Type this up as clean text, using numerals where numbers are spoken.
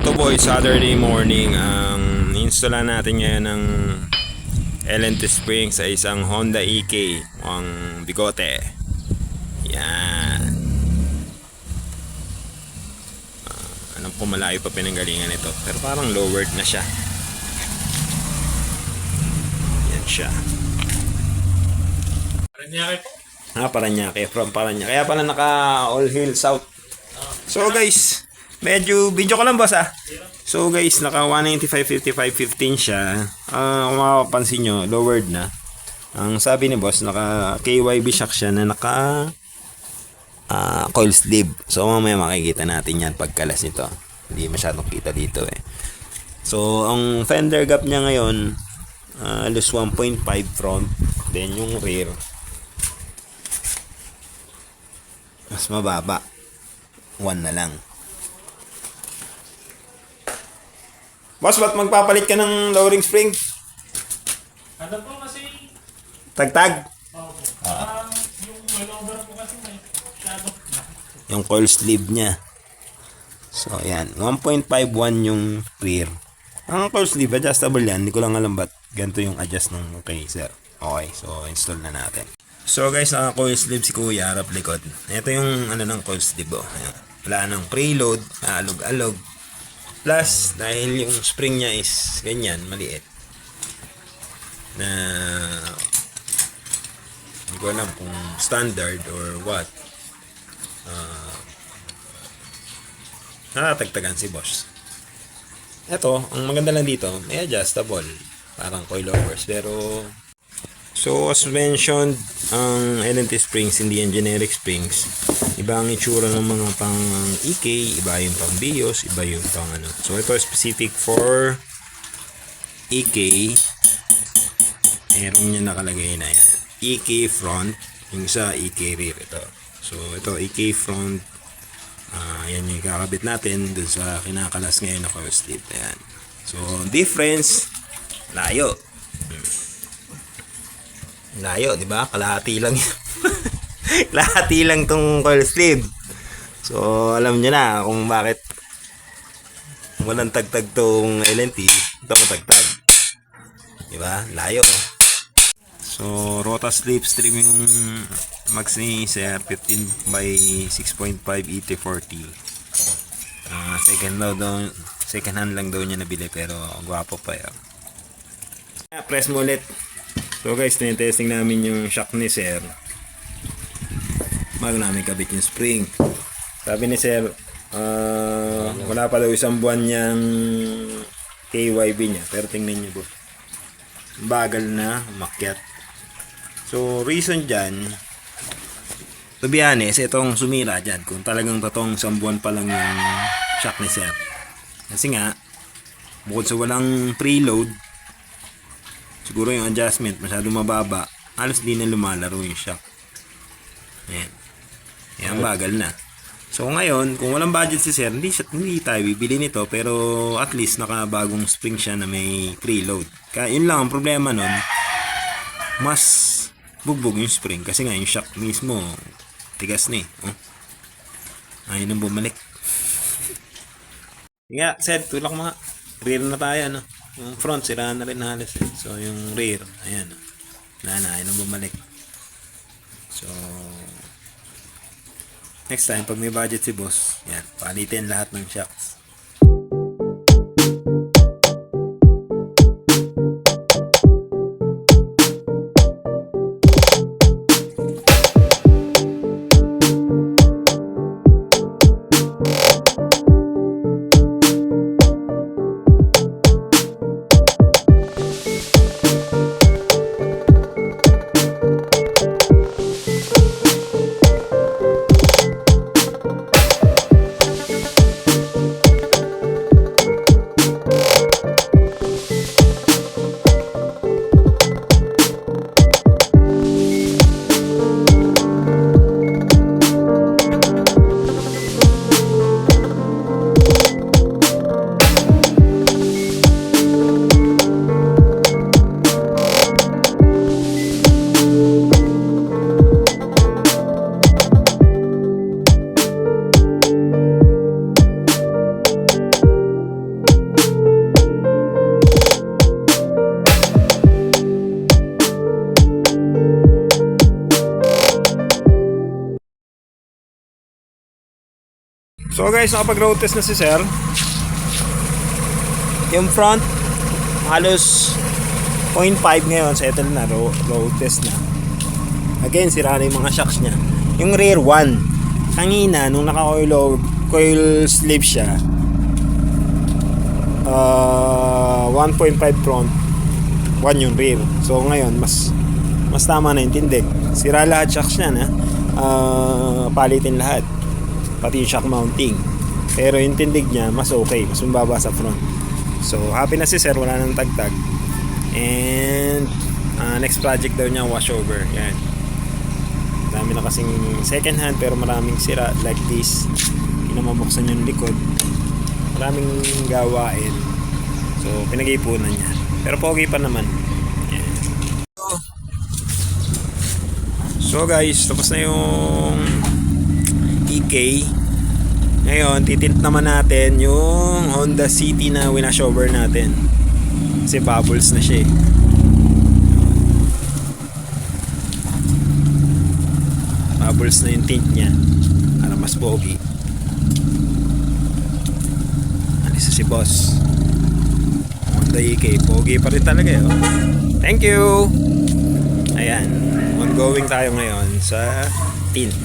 Auto Boy Saturday morning. Ang install natin ngayon ng LNT spring sa isang Honda EK ang bigote. Yan. Alam ko malayo pa pinanggalingan ito, pero parang lowered na siya. Yan siya. Paranaque po. Paranaque, from Paranaque. Kaya pala naka all hill south. So guys, medyo video ko lang boss So guys, naka 195, 55, 15 siya. Kung makapansin nyo, lowered na. Ang sabi ni boss, naka KYB shock siya na naka coil sleeve. So mamaya makikita natin yan pagkalas nito. Hindi masyadong kita dito eh. So ang fender gap niya ngayon, alos 1.5 front. Then yung rear, mas mababa. 1 na lang. Boss, ba't magpapalit ka ng lowering spring? Ano po kasi? Tagtag? Opo. Yung lower po kasi may shadow na. Yung coil sleeve niya. So, yan. 1.51 yung rear. Ang coil sleeve, adjustable yan. Hindi ko lang alam ba't ganito yung adjust ng sir. Okay, so install na natin. So guys, naka coil sleeve si Kuya, harap likod. Ito yung ano ng coil sleeve. Ayan. Wala nang preload, alog-alog. Plus, dahil yung spring niya is ganyan, maliit. Na hindi ko alam kung standard or what. Nakatagtagan si boss. Ito, ang maganda lang dito, may adjustable. Parang coilovers. Pero, so as mentioned, ang LNT springs, hindi yan generic springs. Iba ang itsura ng mga pang EK, iba yung pang BIOS, iba yung pang ano. So ito specific for EK. Meron niya nakalagay na yan. EK front, yung sa EK rear ito. So ito EK front. Yan yung kakabit natin dun sa kinakalas ngayon na coil sleeve. Ayan. So difference, layo. Layo, di ba? Kalahati lang yan. Kalahati lang tong coil sleeve. So, alam nyo na kung bakit walang tagtag tong LNT. Ito matagtag. Di ba? Layo. So, rota slipstream yung max ni Sir 15 by 6.5 ET40. Second hand lang daw niya nabili, pero gwapo pa yan. Press mo ulit. So guys, tinitesting namin yung shock ni Sir bago namin kabit yung spring. Sabi ni Sir, wala pa daw isang buwan niyang KYB niya, pero tingnan niyo po, bagal na umakyat. So reason dyan, to be honest, itong sumira dyan kung talagang totoong isang buwan pa lang yung shock ni Sir. Kasi nga, bukod sa walang preload, siguro yung adjustment masyado mababa, halos di na lumalaro yung shock. Ayan. Ayan, bagal na. So ngayon, kung walang budget si Sir, hindi tayo bibili nito, pero at least nakabagong spring siya na may preload. Kaya yun lang ang problema nun, mas bugbog yung spring kasi nga yung shock mismo tigas na ayun ang bumalik. Nga, Sir, tulak mga rear na tayo, no? Yung front, sira na rin halos eh. So, yung rear, ayan. Wala na, ayun ang bumalik. So, next time, pag may budget si boss, yan, palitin lahat ng shocks. So guys, nakapag-road test na si sir. Yung front, halos 0.5 ngayon, settle na, road test na. Again, sira na yung mga shocks niya. Yung rear 1, kanina, nung coil slip siya, 1.5 front, 1 yung rear. So ngayon, mas tama na yung tindig. Sira lahat shocks niya na. Palitin lahat. Pati yung shock mounting. Pero yung tindig niya, mas okay. Mas mababa sa front. So, happy na si sir. Wala nang tagtag. And, next project daw niya, washover. Yan. Dami na kasing second hand, pero maraming sira. Like this. Pinamamuksan yung likod. Maraming gawain. So, pinag-ipunan niya. Pero pogi pa naman. Yan. So guys, tapos na yung EK. Ngayon, titint naman natin yung Honda City na winashover natin. Kasi bubbles na siya eh. Bubbles na yung tint niya. Para mas pogi. Alis si boss. Honda EK. Pogi pa rin talaga eh. Thank you! Ayan. Ongoing tayo ngayon sa tint.